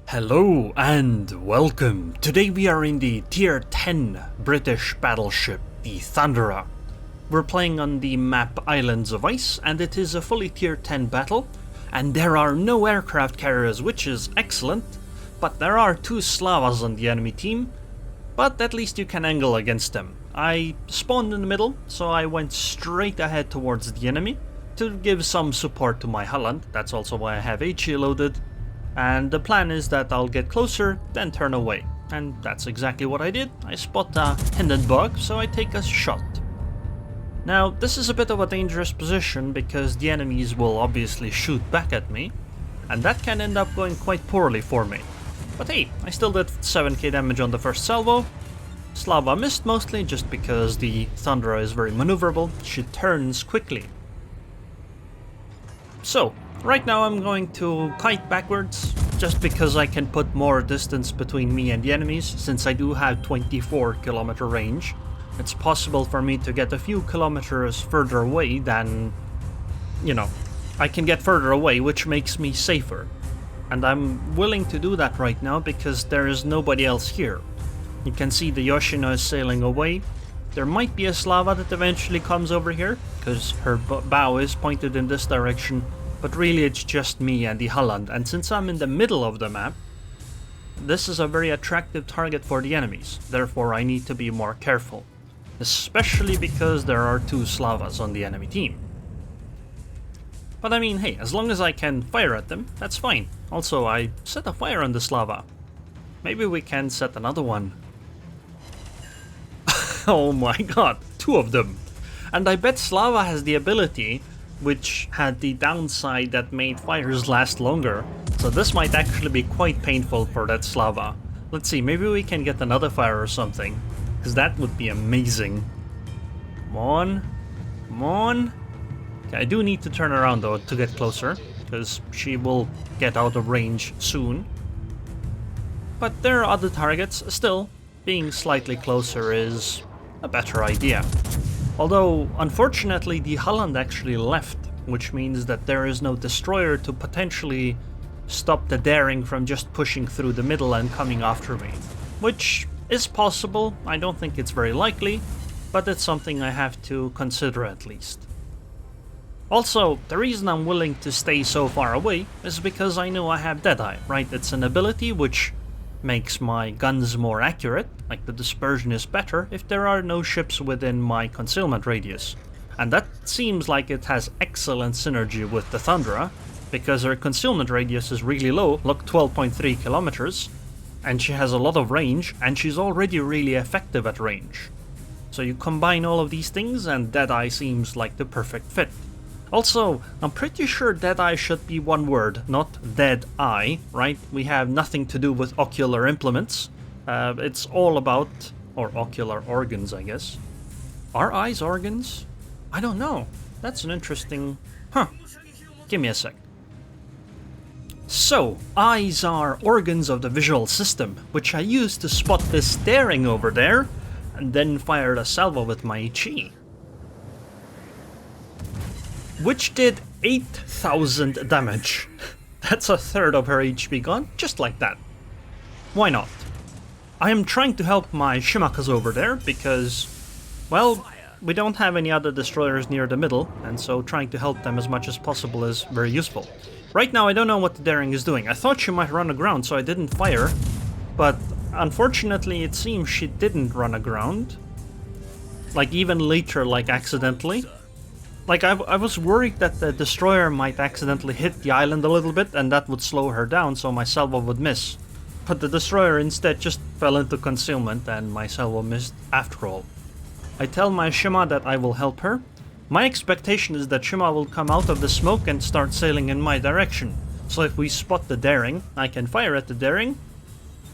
Hello and welcome. Today we are in the Tier 10 British battleship, the Thunderer. We're playing on the map Islands of Ice, and it is a fully Tier 10 battle, and there are no aircraft carriers, which is excellent, but there are 2 Slavas on the enemy team, but at least you can angle against them. I spawned in the middle, so I went straight ahead towards the enemy to give some support to my Holland. That's also why I have HE loaded. And the plan is that I'll get closer, then turn away. And that's exactly what I did. I spot a Hindenburg, so I take a shot. Now, this is a bit of a dangerous position because the enemies will obviously shoot back at me, and that can end up going quite poorly for me. But hey, I still did 7k damage on the first salvo. Slava missed mostly just because the Thunderer is very maneuverable. She turns quickly. So, right now I'm going to kite backwards, just because I can put more distance between me and the enemies, since I do have 24-kilometer range. It's possible for me to get a few kilometers further away than, I can get further away, which makes me safer. And I'm willing to do that right now because there is nobody else here. You can see the Yoshino is sailing away. There might be a Slava that eventually comes over here, because her bow is pointed in this direction, but really it's just me and the Holland, and since I'm in the middle of the map, this is a very attractive target for the enemies, therefore I need to be more careful. Especially because there are 2 Slavas on the enemy team. But I mean, hey, as long as I can fire at them, that's fine. Also, I set a fire on the Slava. Maybe we can set another one. Oh my god, 2 of them! And I bet Slava has the ability, which had the downside that made fires last longer, so this might actually be quite painful for that Slava. Let's see, maybe we can get another fire or something, because that would be amazing. Come on, come on. Okay, I do need to turn around though to get closer, because she will get out of range soon. But there are other targets, still, being slightly closer is a better idea. Although, unfortunately, the Holland actually left, which means that there is no destroyer to potentially stop the Daring from just pushing through the middle and coming after me. Which is possible, I don't think it's very likely, but it's something I have to consider at least. Also, the reason I'm willing to stay so far away is because I know I have Deadeye, right? It's an ability which makes my guns more accurate, like the dispersion is better if there are no ships within my concealment radius. And that seems like it has excellent synergy with the Thunderer, because her concealment radius is really low, look, 12.3 kilometers, and she has a lot of range, and she's already really effective at range. So you combine all of these things and Deadeye seems like the perfect fit. Also, I'm pretty sure Deadeye should be one word, not dead eye, right? We have nothing to do with ocular implements. It's all about, or ocular organs, I guess. Are eyes organs? I don't know. That's an interesting... Give me a sec. So, eyes are organs of the visual system, which I used to spot this Daring over there, and then fired a salvo with my HE. Which did 8,000 damage. That's a third of her HP gone, just like that. Why not? I am trying to help my Shimakas over there because, well, we don't have any other destroyers near the middle, and so trying to help them as much as possible is very useful. Right now I don't know what the Daring is doing. I thought she might run aground, so I didn't fire, but unfortunately it seems she didn't run aground. Like even later, like accidentally. Like, I was worried that the destroyer might accidentally hit the island a little bit and that would slow her down so my salvo would miss. But the destroyer instead just fell into concealment and my salvo missed after all. I tell my Shima that I will help her. My expectation is that Shima will come out of the smoke and start sailing in my direction. So if we spot the Daring, I can fire at the Daring.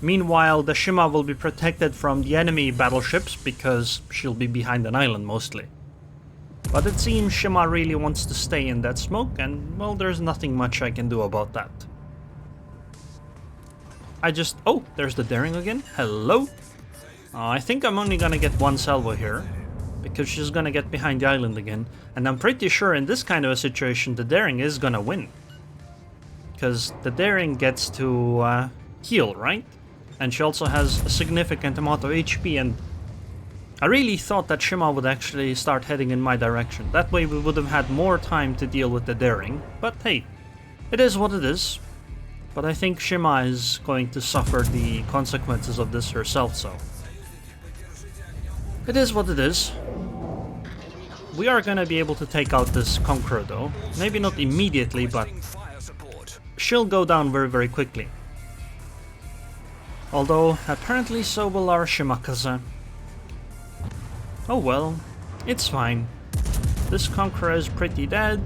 Meanwhile, the Shima will be protected from the enemy battleships because she'll be behind an island mostly. But it seems Shima really wants to stay in that smoke, and well, there's nothing much I can do about that. Oh, there's the Daring again. Hello? I think I'm only gonna get one salvo here, because she's gonna get behind the island again, and I'm pretty sure in this kind of a situation the Daring is gonna win. because the Daring gets to heal, right? And she also has a significant amount of HP, and I really thought that Shima would actually start heading in my direction. That way we would have had more time to deal with the Daring, but hey, it is what it is. But I think Shima is going to suffer the consequences of this herself, so it is what it is. We are gonna be able to take out this Conqueror though. Maybe not immediately, but she'll go down very, very quickly. Although, apparently so will our Shimakaze. Oh well, it's fine. This Conqueror is pretty dead.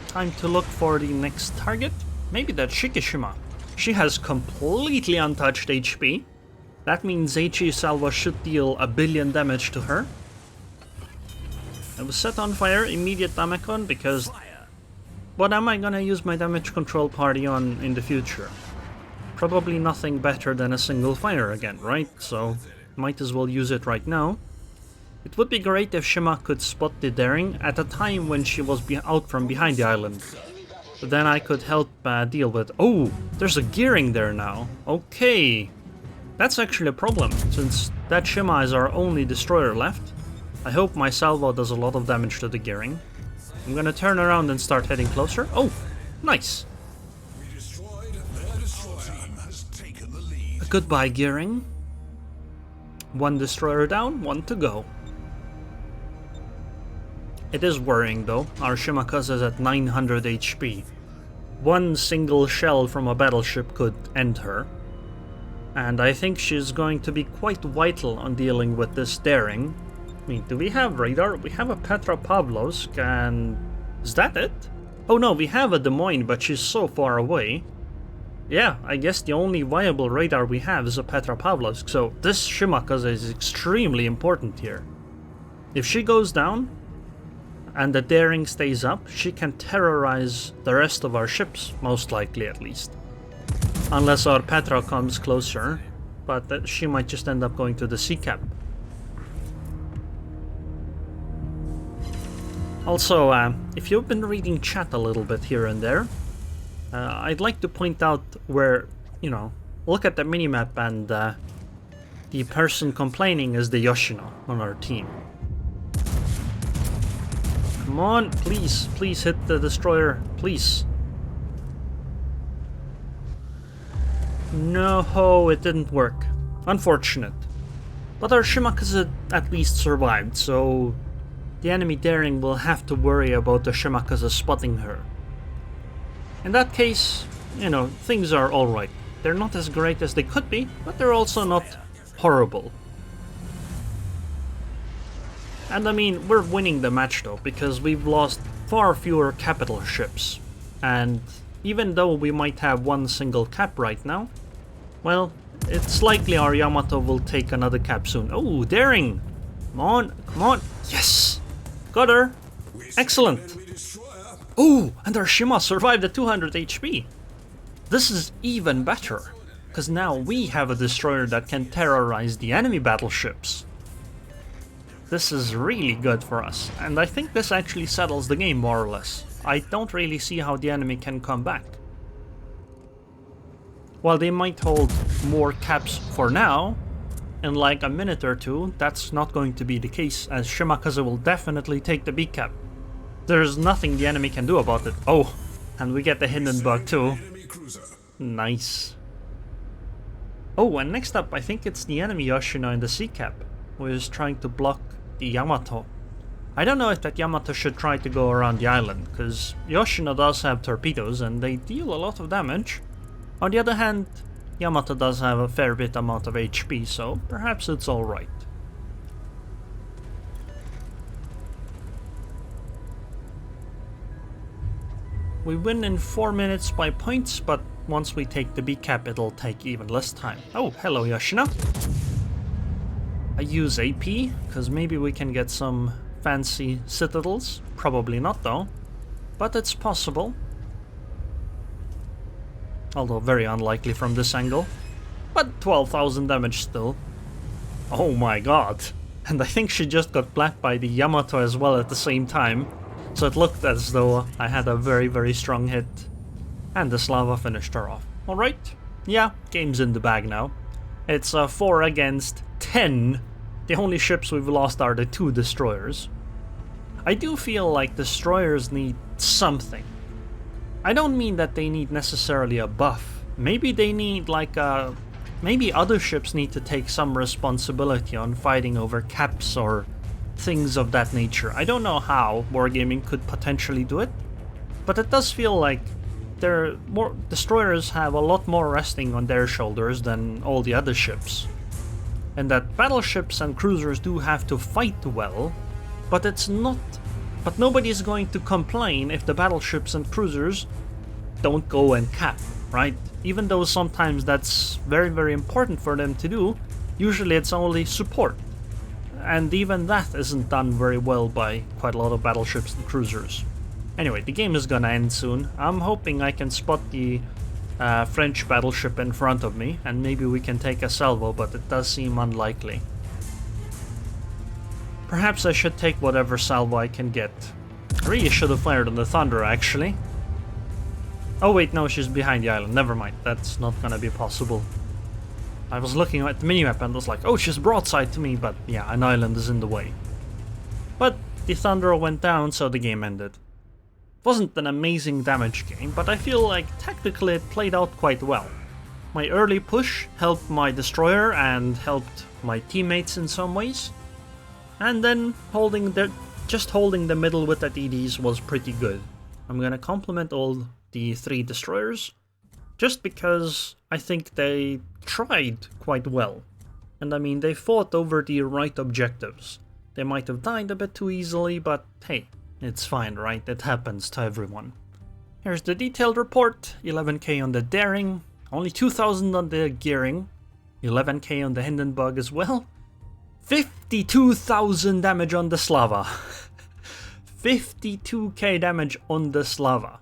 Time to look for the next target. Maybe that's Shikishima. She has completely untouched HP. That means HE Salvo should deal 1 billion damage to her. I was set on fire, immediate damage on, because what am I gonna use my damage control party on in the future? Probably nothing better than a single fire again, right? So might as well use it right now. It would be great if Shima could spot the Daring at a time when she was out from behind the island. But then I could help deal with... Oh, there's a gearing there now. Okay. That's actually a problem, since that Shima is our only destroyer left. I hope my salvo does a lot of damage to the gearing. I'm gonna turn around and start heading closer. Oh, nice. Goodbye, gearing. One destroyer down, one to go. It is worrying though. Our Shimakaze is at 900 HP. One single shell from a battleship could end her. And I think she's going to be quite vital on dealing with this Daring. I mean, do we have radar? We have a Petropavlovsk, and... is that it? Oh no, we have a Des Moines, but she's so far away. Yeah, I guess the only viable radar we have is a Petropavlovsk, so this Shimakaze is extremely important here. If she goes down, and the Daring stays up, she can terrorize the rest of our ships, most likely at least. Unless our Petra comes closer, but she might just end up going to the sea cap. Also, if you've been reading chat a little bit here and there, I'd like to point out where, you know, look at the minimap and the person complaining is the Yoshino on our team. Come on, please, please hit the destroyer, please. No, it didn't work. Unfortunate. But our Shimakaze at least survived, so the enemy Daring will have to worry about the Shimakaze spotting her. In that case, you know, things are alright. They're not as great as they could be, but they're also not horrible. And I mean, we're winning the match though, because we've lost far fewer capital ships. And even though we might have one single cap right now, well, it's likely our Yamato will take another cap soon. Oh, Daring! Come on, come on! Yes! Got her! Excellent! Oh, and our Shima survived at 200 HP! This is even better, because now we have a destroyer that can terrorize the enemy battleships. This is really good for us, and I think this actually settles the game more or less. I don't really see how the enemy can come back. While they might hold more caps for now, in like a minute or two, that's not going to be the case, as Shimakaze will definitely take the B cap. There's nothing the enemy can do about it. Oh, and we get the Hindenburg too. Nice. Oh, and next up, I think it's the enemy Yoshino in the C cap, who is trying to block the Yamato. I don't know if that Yamato should try to go around the island, because Yoshino does have torpedoes and they deal a lot of damage. On the other hand, Yamato does have a fair bit amount of HP, so perhaps it's alright. We win in 4 minutes by points, but once we take the B cap it'll take even less time. Oh, hello Yoshino! I use AP, because maybe we can get some fancy citadels. Probably not though, but it's possible. Although very unlikely from this angle. But 12,000 damage still. Oh my god. And I think she just got blacked by the Yamato as well at the same time. So it looked as though I had a very, very strong hit. And the Slava finished her off. Alright, yeah, game's in the bag now. It's 4 against 10. The only ships we've lost are the 2 destroyers. I do feel like destroyers need something. I don't mean that they need necessarily a buff. Maybe they need like a... Maybe other ships need to take some responsibility on fighting over caps or things of that nature. I don't know how Wargaming could potentially do it, but it does feel like destroyers have a lot more resting on their shoulders than all the other ships. And that battleships and cruisers do have to fight well, but nobody's going to complain if the battleships and cruisers don't go and cap, right? Even though sometimes that's very, very important for them to do, usually it's only support. And even that isn't done very well by quite a lot of battleships and cruisers. Anyway, the game is gonna end soon. I'm hoping I can spot the French battleship in front of me, and maybe we can take a salvo, but it does seem unlikely. Perhaps I should take whatever salvo I can get. I really should have fired on the Thunder, actually. Oh wait, no, she's behind the island. Never mind, that's not gonna be possible. I was looking at the minimap and was like, oh, she's broadside to me, but yeah, an island is in the way. But the Thunder went down, so the game ended. It wasn't an amazing damage game, but I feel like tactically it played out quite well. My early push helped my destroyer and helped my teammates in some ways. And then just holding the middle with the DDs was pretty good. I'm gonna compliment all the 3 destroyers, just because I think they tried quite well. And I mean, they fought over the right objectives. They might have died a bit too easily, but hey, it's fine, right? It happens to everyone. Here's the detailed report. 11k on the Daring, only 2000 on the Gearing, 11k on the Hindenburg as well, 52,000 damage on the Slava. 52k damage on the Slava.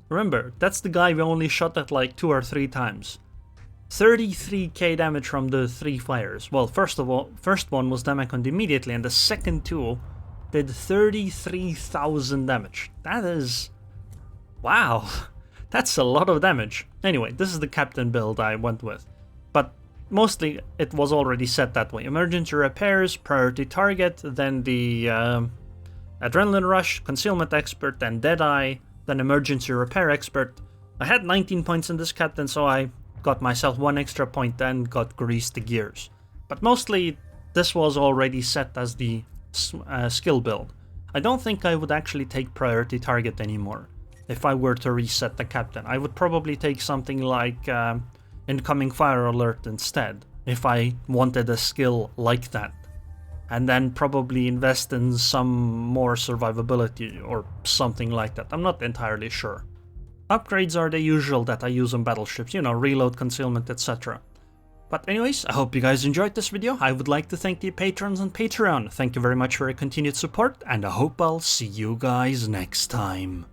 Remember, that's the guy we only shot at like 2 or 3 times. 33k damage from the 3 fires. Well, first one was damaged immediately, and the second 2 did 33,000 damage. That is... wow. That's a lot of damage. Anyway, this is the captain build I went with. But mostly it was already set that way. Emergency repairs, priority target, then the adrenaline rush, concealment expert, then Deadeye, then emergency repair expert. I had 19 points in this captain, so I got myself 1 extra point and got greased the gears. But mostly this was already set as the skill build. I don't think I would actually take priority target anymore if I were to reset the captain. I would probably take something like incoming fire alert instead, if I wanted a skill like that. And then probably invest in some more survivability or something like that. I'm not entirely sure. Upgrades are the usual that I use on battleships, you know, reload, concealment, etc. But anyways, I hope you guys enjoyed this video. I would like to thank the patrons on Patreon. Thank you very much for your continued support, and I hope I'll see you guys next time.